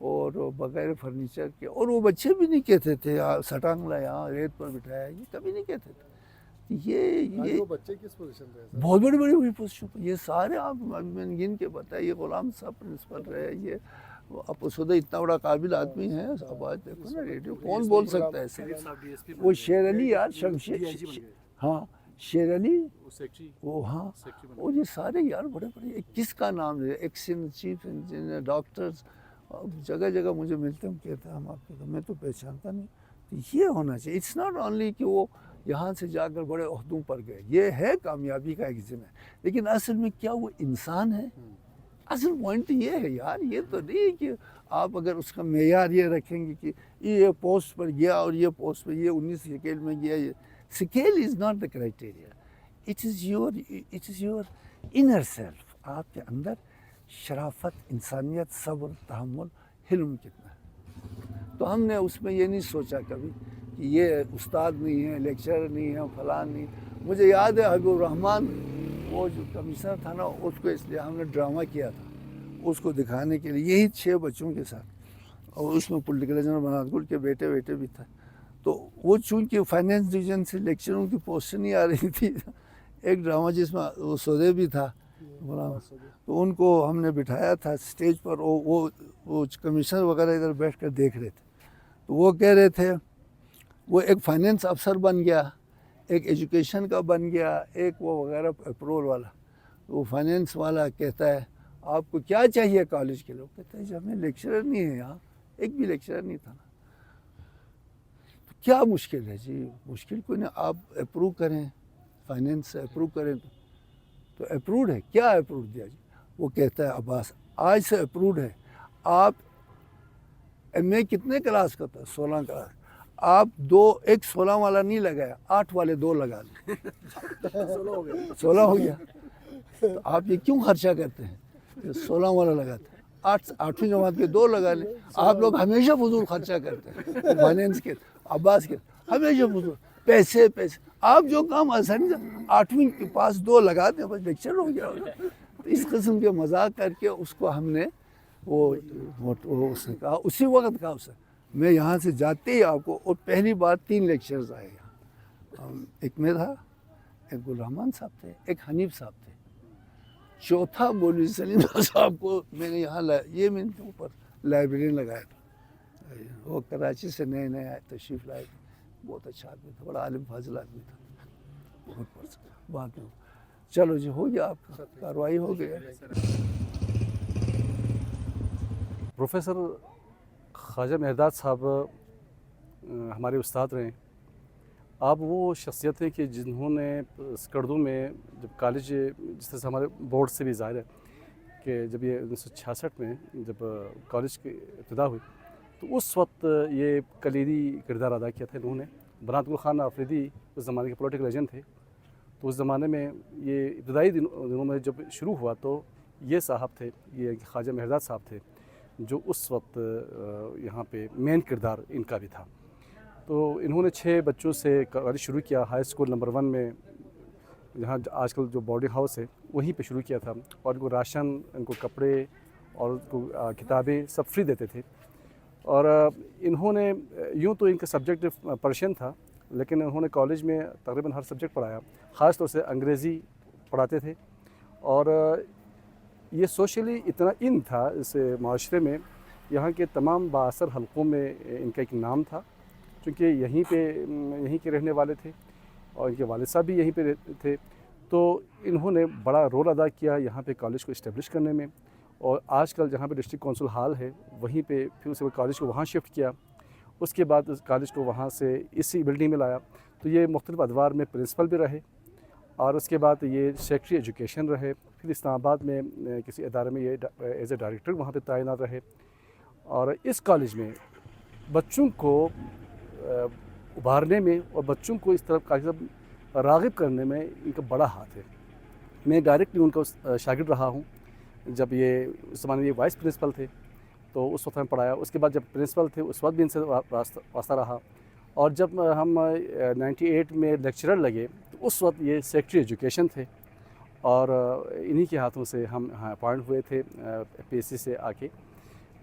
اور بغیر فرنیچر کے. اور وہ بچے بھی نہیں کہتے تھے سٹانگلا یہاں ریت پر بٹھایا, یہ کبھی نہیں کہتے تھے. یہ وہ بچے کس پوزیشن پہ ہیں؟ بہت بڑی بڑی پوزیشن پر یہ سارے. آپ میں نے گن کے بتایا, یہ غلام صاحب پرنسپل رہے, یہ اپوسودہ اتنا بڑا قابل آدمی ہے. اب آج دیکھو نا ریڈیو کون بول سکتا ہے ایسے. وہ شیر علی یار, ہاں شیر علی, وہ ہاں. اور یہ سارے یار بڑے بڑے, کس کا نام ہے, چیف انجینئر, ڈاکٹرز جگہ جگہ مجھے ملتے ہیں, کہتے ہیں ہم آپ کے, میں تو پہچانتا نہیں. یہ ہونا چاہیے. اٹس ناٹ اونلی کہ وہ یہاں سے جا کر بڑے عہدوں پر گئے, یہ ہے کامیابی کا ایک ذمہ, لیکن اصل میں کیا وہ انسان ہے؟ اصل پوائنٹ یہ ہے یار. یہ تو نہیں کہ آپ اگر اس کا معیار یہ رکھیں گے کہ یہ پوسٹ پر گیا اور یہ پوسٹ پر, یہ 19 سکیل میں گیا. یہ scale is not the criteria, it is your inner self. آپ کے اندر شرافت, انسانیت, صبر, تحمل, حلم کتنا ہے. تو ہم نے اس میں یہ نہیں سوچا کبھی کہ یہ استاد نہیں ہے, لیکچرر نہیں ہے, فلان نہیں. مجھے یاد ہے حبیب الرحمان, وہ جو کمشنر تھا نا, اس کو اس لیے ہم نے ڈرامہ کیا تھا اس کو دکھانے کے لیے, یہی 6 بچوں کے ساتھ. اور اس میں پولیٹیکل ایجنٹ بنات گل کے بیٹے بھی تھے. تو وہ چونکہ فائنینس ڈویژن سے لیکچروں کی پوسٹ نہیں آ رہی تھی, ایک ڈرامہ جس میں وہ سودے بھی تھا, تو ان کو ہم نے بٹھایا تھا اسٹیج پر. وہ کمشنر وغیرہ ادھر بیٹھ کر دیکھ رہے تھے. تو وہ کہہ رہے تھے, وہ ایک فائنینس افسر بن گیا, ایک ایجوکیشن کا بن گیا, ایک وہ وغیرہ اپرول والا. وہ فائنینس والا کہتا ہے آپ کو کیا چاہیے کالج کے. لوگ کہتے ہیں جی ہمیں لیکچرر نہیں ہے یہاں, ایک بھی لیکچرر نہیں تھا نا. تو کیا مشکل ہے جی؟ مشکل کوئی نہیں, آپ اپروو کریں, فائنینس سے اپروو کریں تو اپرووڈ ہے. کیا اپرووڈ دیا جی؟ وہ کہتا ہے عباس آج سے اپرووڈ ہے. آپ ایم اے کتنے کلاس کا تھا؟ 16 کلاس. آپ ایک 16 والا نہیں لگایا, 8 والے 2 لگا لیں. 16 ہو گیا. تو آپ یہ کیوں خرچہ کرتے ہیں؟ 16 والا لگاتے ہیں, 8ویں جماعت کے 2 لگا لیں. آپ لوگ ہمیشہ فضول خرچہ کرتے ہیں, فائنینس کے عباس کے ہمیشہ فضول پیسے. آپ جو کام آسانی سے 8ویں کے پاس 2 لگا دیں, بس لیکچر ہو گیا. تو اس قسم کے مذاق کر کے اس کو ہم نے اس نے کہا, اسی وقت کہا اسے, میں یہاں سے جاتے ہی آپ کو. اور پہلی بار 3 لیکچرز آئے یہاں, ایک میں تھا, ایک گلرحمان صاحب تھے, ایک حنیف صاحب تھے, چوتھا مولوی سلیم صاحب کو میں نے یہاں یہ میں نے اوپر لائبریری لگایا تھا. وہ کراچی سے نئے آئے, تشریف لائے تھے. بہت اچھا آدمی تھا, بڑا عالم فاضل آدمی تھا. بہت بات میں چلو جی, ہو گیا آپ کا کاروائی ہو گیا. پروفیسر خواجہ مہرداد صاحب ہمارے استاد رہے. آپ وہ شخصیت ہیں کہ جنہوں نے اسکردو میں جب کالج, جس طرح سے ہمارے بورڈ سے بھی ظاہر ہے کہ جب یہ 1966 میں جب کالج کی ابتدا ہوئی تو اس وقت یہ کلیدی کردار ادا کیا تھا انہوں نے. بنات گل خان آفریدی اس زمانے کے پولیٹیکل ایجنٹ تھے. تو اس زمانے میں یہ ابتدائی دنوں میں جب شروع ہوا تو یہ صاحب تھے, یہ خواجہ مہرداد صاحب تھے جو اس وقت یہاں پہ مین کردار ان کا بھی تھا. تو انہوں نے 6 بچوں سے کالج شروع کیا. ہائی اسکول نمبر 1 میں, جہاں آج کل جو بورڈنگ ہاؤس ہے وہیں پہ شروع کیا تھا. اور ان کو راشن, ان کو کپڑے اور ان کو کتابیں سب فری دیتے تھے. اور انہوں نے یوں تو ان کا سبجیکٹ پرشین تھا, لیکن انہوں نے کالج میں تقریباً ہر سبجیکٹ پڑھایا. خاص طور سے انگریزی پڑھاتے تھے. اور یہ سوشلی اتنا ان تھا اس معاشرے میں, یہاں کے تمام بااثر حلقوں میں ان کا ایک نام تھا, چونکہ یہیں کے رہنے والے تھے اور ان کے والد صاحب بھی یہیں پہ تھے. تو انہوں نے بڑا رول ادا کیا یہاں پہ کالج کو اسٹیبلش کرنے میں. اور آج کل جہاں پہ ڈسٹرکٹ کونسل ہال ہے وہیں پہ پھر اسے کالج کو وہاں شفٹ کیا. اس کے بعد کالج کو وہاں سے اسی بلڈنگ میں لایا. تو یہ مختلف ادوار میں پرنسپل بھی رہے, اور اس کے بعد یہ سیکٹری ایجوکیشن رہے. پھر اسلام آباد میں کسی ادارے میں یہ ایز اے ڈائریکٹر وہاں پہ تعینات رہے. اور اس کالج میں بچوں کو ابھارنے میں اور بچوں کو اس طرف کاغذ راغب کرنے میں ان کا بڑا ہاتھ ہے. میں ڈائریکٹلی ان کا شاگرد رہا ہوں. جب یہ اس زمانے میں یہ وائس پرنسپل تھے تو اس وقت ہمیں پڑھایا. اس کے بعد جب پرنسپل تھے اس وقت بھی ان سے واسطہ رہا. اور جب ہم 98 میں لیکچرر لگے تو اس وقت یہ سیکٹری ایجوکیشن تھے. اور انہی کے ہاتھوں سے ہم اپوائنٹ ہوئے تھے پی ایس سی سے آ کے.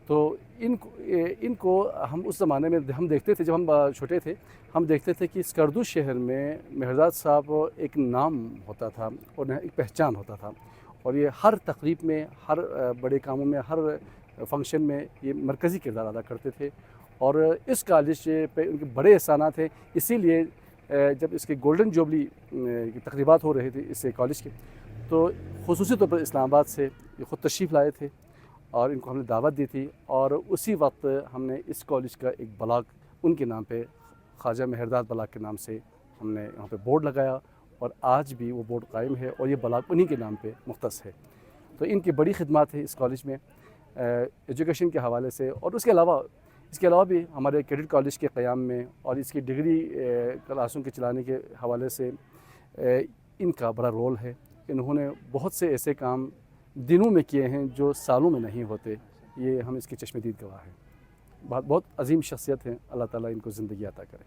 تو ان کو ہم اس زمانے میں ہم دیکھتے تھے، جب ہم چھوٹے تھے ہم دیکھتے تھے کہ اسکردو شہر میں مہرداد صاحب ایک نام ہوتا تھا اور ایک پہچان ہوتا تھا، اور یہ ہر تقریب میں، ہر بڑے کاموں میں، ہر فنکشن میں یہ مرکزی کردار ادا کرتے تھے، اور اس کالج پہ ان کے بڑے احسانات ہیں۔ اسی لیے جب اس کے گولڈن جوبلی کی تقریبات ہو رہے تھے اس کالج کے، تو خصوصی طور پر اسلام آباد سے یہ خود تشریف لائے تھے اور ان کو ہم نے دعوت دی تھی، اور اسی وقت ہم نے اس کالج کا ایک بلاک ان کے نام پہ، خواجہ مہرداد بلاک کے نام سے ہم نے یہاں پہ بورڈ لگایا، اور آج بھی وہ بورڈ قائم ہے اور یہ بلاک انہی کے نام پہ مختص ہے۔ تو ان کی بڑی خدمات ہے اس کالج میں ایجوکیشن کے حوالے سے، اور اس کے علاوہ بھی ہمارے کیڈٹ کالج کے قیام میں اور اس کی ڈگری کلاسوں کے چلانے کے حوالے سے ان کا بڑا رول ہے۔ انہوں نے بہت سے ایسے کام دنوں میں کیے ہیں جو سالوں میں نہیں ہوتے، یہ ہم اس کے چشم دید گواہ ہیں۔ بہت عظیم شخصیت ہیں، اللہ تعالیٰ ان کو زندگی عطا کرے۔